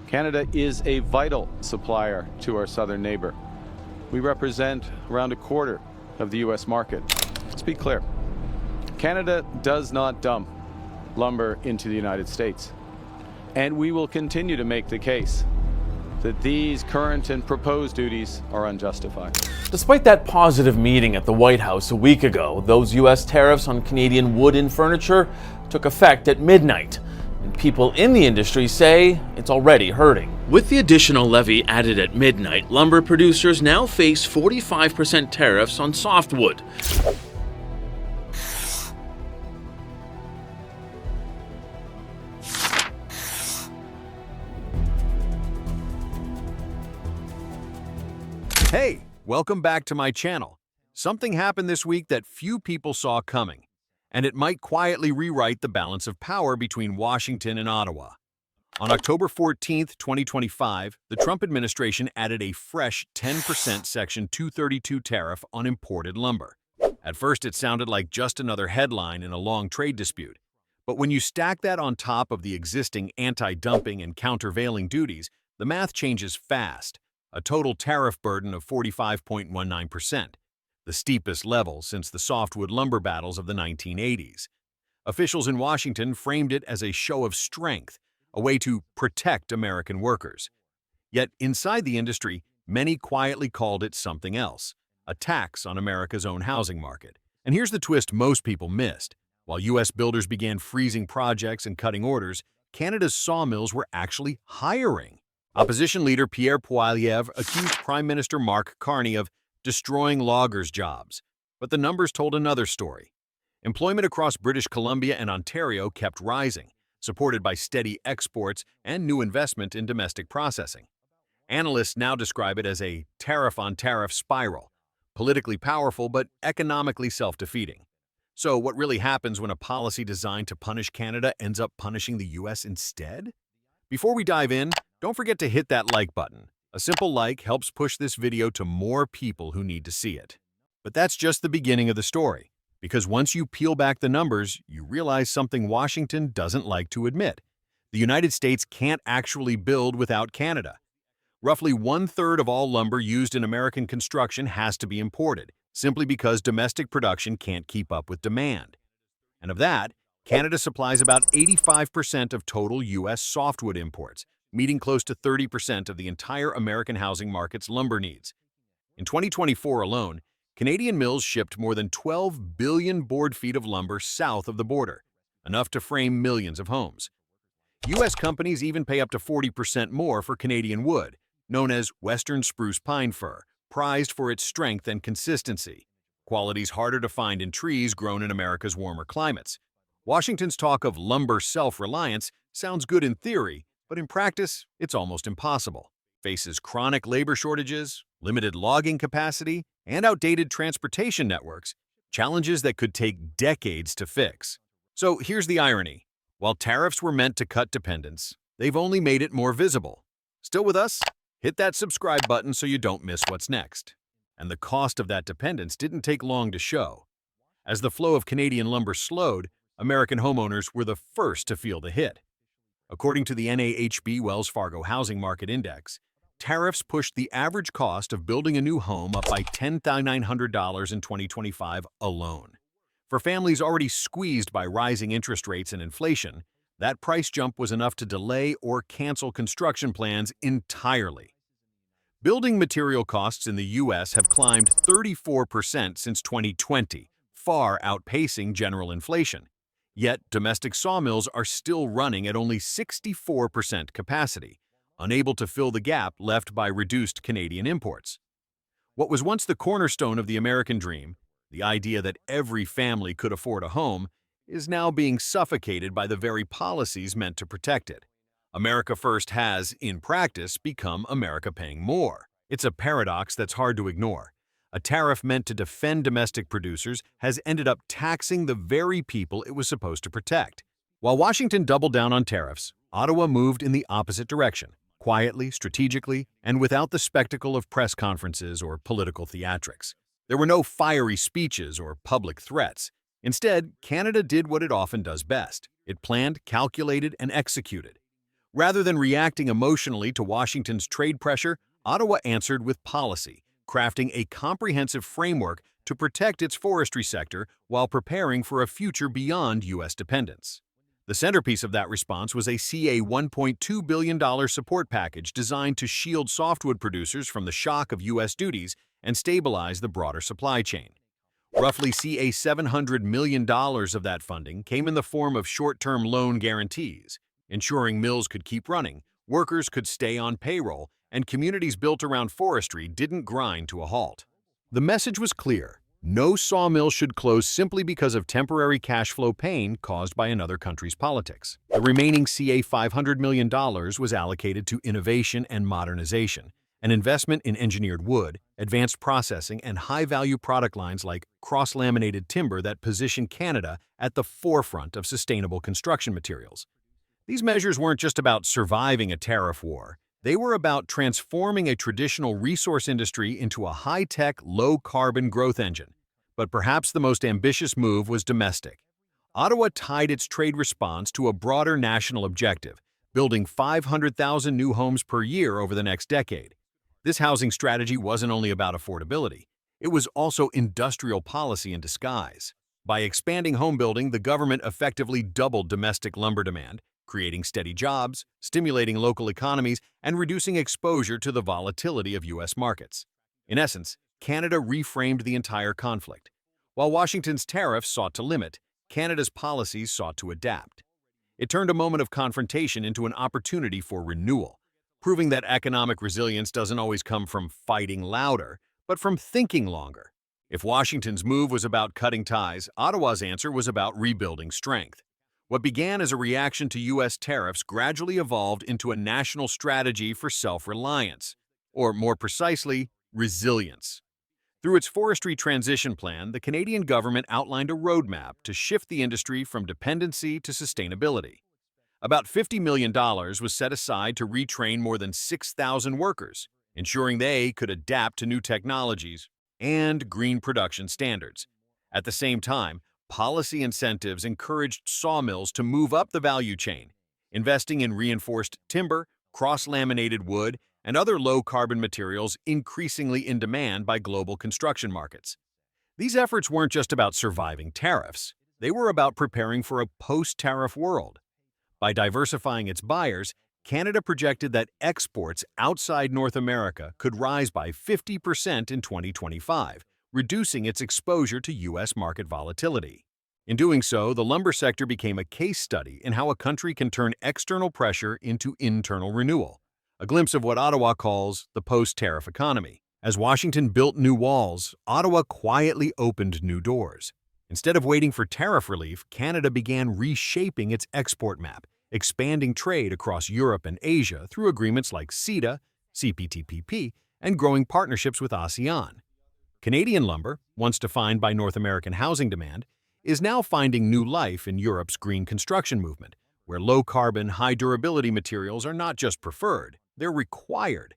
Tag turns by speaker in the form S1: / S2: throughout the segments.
S1: Canada is a vital supplier to our southern neighbor. We represent around a quarter of the U.S. market. Let's be clear. Canada does not dump lumber into the United States. And we will continue to make the case that these current and proposed duties are unjustified.
S2: Despite that positive meeting at the White House a week ago, those U.S. tariffs on Canadian wood and furniture took effect at midnight. And people in the industry say it's already hurting. With the additional levy added at midnight, lumber producers now face 45% tariffs on softwood.
S3: Hey, welcome back to my channel. Something happened this week that few people saw coming, and it might quietly rewrite the balance of power between Washington and Ottawa. On October 14, 2025, the Trump administration added a fresh 10% Section 232 tariff on imported lumber. At first, it sounded like just another headline in a long trade dispute. But when you stack that on top of the existing anti-dumping and countervailing duties, the math changes fast. A total tariff burden of 45.19%, the steepest level since the softwood lumber battles of the 1980s. Officials in Washington framed it as a show of strength, a way to protect American workers. Yet inside the industry, many quietly called it something else, a tax on America's own housing market. And here's the twist most people missed. While U.S. builders began freezing projects and cutting orders, Canada's sawmills were actually hiring. Opposition leader Pierre Poilievre accused Prime Minister Mark Carney of destroying loggers' jobs. But the numbers told another story. Employment across British Columbia and Ontario kept rising, supported by steady exports and new investment in domestic processing. Analysts now describe it as a tariff-on-tariff spiral, politically powerful but economically self-defeating. So what really happens when a policy designed to punish Canada ends up punishing the U.S. instead? Before we dive in, don't forget to hit that like button. A simple like helps push this video to more people who need to see it. But that's just the beginning of the story, because once you peel back the numbers, you realize something Washington doesn't like to admit. The United States can't actually build without Canada. Roughly 1/3 of all lumber used in American construction has to be imported, simply because domestic production can't keep up with demand. And of that, Canada supplies about 85% of total U.S. softwood imports, meeting close to 30% of the entire American housing market's lumber needs. In 2024 alone, Canadian mills shipped more than 12 billion board feet of lumber south of the border, enough to frame millions of homes. U.S. companies even pay up to 40% more for Canadian wood, known as Western spruce pine fir, prized for its strength and consistency, qualities harder to find in trees grown in America's warmer climates. Washington's talk of lumber self-reliance sounds good in theory, but in practice, it's almost impossible. Faces chronic labor shortages, limited logging capacity, and outdated transportation networks, challenges that could take decades to fix. So here's the irony. While tariffs were meant to cut dependence, they've only made it more visible. Still with us? Hit that subscribe button so you don't miss what's next. And the cost of that dependence didn't take long to show. As the flow of Canadian lumber slowed, American homeowners were the first to feel the hit. According to the NAHB Wells Fargo Housing Market Index, tariffs pushed the average cost of building a new home up by $10,900 in 2025 alone. For families already squeezed by rising interest rates and inflation, that price jump was enough to delay or cancel construction plans entirely. Building material costs in the U.S. have climbed 34% since 2020, far outpacing general inflation. Yet, domestic sawmills are still running at only 64% capacity, unable to fill the gap left by reduced Canadian imports. What was once the cornerstone of the American dream, the idea that every family could afford a home, is now being suffocated by the very policies meant to protect it. America First has, in practice, become America paying more. It's a paradox that's hard to ignore. A tariff meant to defend domestic producers has ended up taxing the very people it was supposed to protect. While Washington doubled down on tariffs, Ottawa moved in the opposite direction, quietly, strategically, and without the spectacle of press conferences or political theatrics. There were no fiery speeches or public threats. Instead, Canada did what it often does best. It planned, calculated, and executed. Rather than reacting emotionally to Washington's trade pressure, Ottawa answered with policy, crafting a comprehensive framework to protect its forestry sector while preparing for a future beyond U.S. dependence. The centerpiece of that response was a $1.2 billion support package designed to shield softwood producers from the shock of U.S. duties and stabilize the broader supply chain. Roughly $700 million of that funding came in the form of short-term loan guarantees, ensuring mills could keep running, workers could stay on payroll, and communities built around forestry didn't grind to a halt. The message was clear. No sawmill should close simply because of temporary cash flow pain caused by another country's politics. The remaining $500 million was allocated to innovation and modernization, an investment in engineered wood, advanced processing, and high-value product lines like cross-laminated timber that position Canada at the forefront of sustainable construction materials. These measures weren't just about surviving a tariff war. They were about transforming a traditional resource industry into a high-tech, low-carbon growth engine. But perhaps the most ambitious move was domestic. Ottawa tied its trade response to a broader national objective, building 500,000 new homes per year over the next decade. This housing strategy wasn't only about affordability. It was also industrial policy in disguise. By expanding home building, the government effectively doubled domestic lumber demand, creating steady jobs, stimulating local economies, and reducing exposure to the volatility of U.S. markets. In essence, Canada reframed the entire conflict. While Washington's tariffs sought to limit, Canada's policies sought to adapt. It turned a moment of confrontation into an opportunity for renewal, proving that economic resilience doesn't always come from fighting louder, but from thinking longer. If Washington's move was about cutting ties, Ottawa's answer was about rebuilding strength. What began as a reaction to U.S. tariffs gradually evolved into a national strategy for self-reliance, or more precisely, resilience. Through its forestry transition plan, the Canadian government outlined a roadmap to shift the industry from dependency to sustainability. About $50 million was set aside to retrain more than 6,000 workers, ensuring they could adapt to new technologies and green production standards. At the same time, policy incentives encouraged sawmills to move up the value chain, investing in reinforced timber, cross-laminated wood, and other low-carbon materials increasingly in demand by global construction markets. These efforts weren't just about surviving tariffs. They were about preparing for a post-tariff world. By diversifying its buyers, Canada projected that exports outside North America could rise by 50% in 2025, reducing its exposure to U.S. market volatility. In doing so, the lumber sector became a case study in how a country can turn external pressure into internal renewal, a glimpse of what Ottawa calls the post-tariff economy. As Washington built new walls, Ottawa quietly opened new doors. Instead of waiting for tariff relief, Canada began reshaping its export map, expanding trade across Europe and Asia through agreements like CETA, CPTPP, and growing partnerships with ASEAN. Canadian lumber, once defined by North American housing demand, is now finding new life in Europe's green construction movement, where low-carbon, high-durability materials are not just preferred, they're required.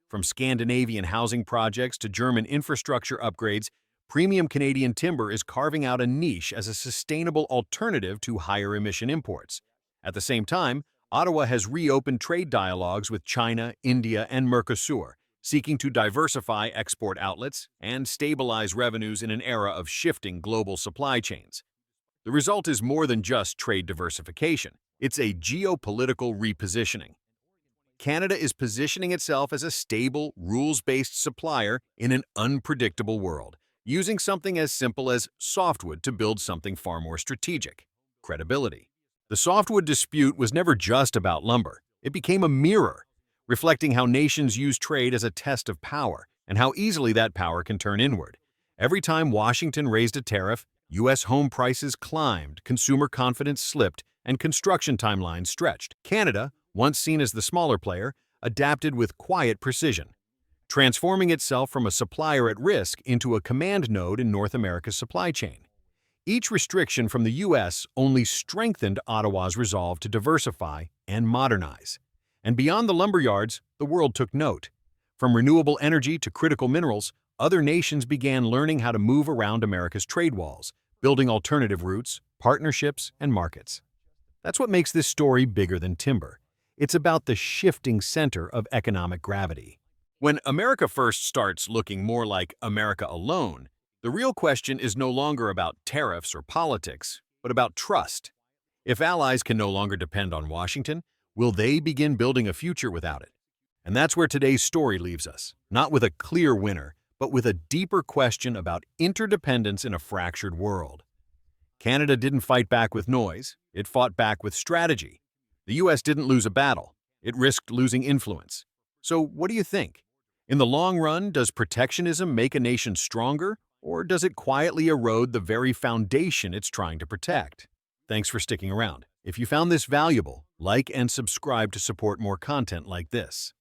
S3: From Scandinavian housing projects to German infrastructure upgrades, premium Canadian timber is carving out a niche as a sustainable alternative to higher-emission imports. At the same time, Ottawa has reopened trade dialogues with China, India, and Mercosur, seeking to diversify export outlets and stabilize revenues in an era of shifting global supply chains. The result is more than just trade diversification. It's a geopolitical repositioning. Canada is positioning itself as a stable, rules-based supplier in an unpredictable world, using something as simple as softwood to build something far more strategic: credibility. The softwood dispute was never just about lumber. It became a mirror, reflecting how nations use trade as a test of power and how easily that power can turn inward. Every time Washington raised a tariff, U.S. home prices climbed, consumer confidence slipped, and construction timelines stretched. Canada, once seen as the smaller player, adapted with quiet precision, transforming itself from a supplier at risk into a command node in North America's supply chain. Each restriction from the U.S. only strengthened Ottawa's resolve to diversify and modernize. And beyond the lumberyards, the world took note. From renewable energy to critical minerals, other nations began learning how to move around America's trade walls, building alternative routes, partnerships, and markets. That's what makes this story bigger than timber. It's about the shifting center of economic gravity. When America first starts looking more like America alone, the real question is no longer about tariffs or politics, but about trust. If allies can no longer depend on Washington, will they begin building a future without it? And that's where today's story leaves us, not with a clear winner, but with a deeper question about interdependence in a fractured world. Canada didn't fight back with noise, it fought back with strategy. The US didn't lose a battle, it risked losing influence. So what do you think? In the long run, does protectionism make a nation stronger, or does it quietly erode the very foundation it's trying to protect? Thanks for sticking around. If you found this valuable, like and subscribe to support more content like this.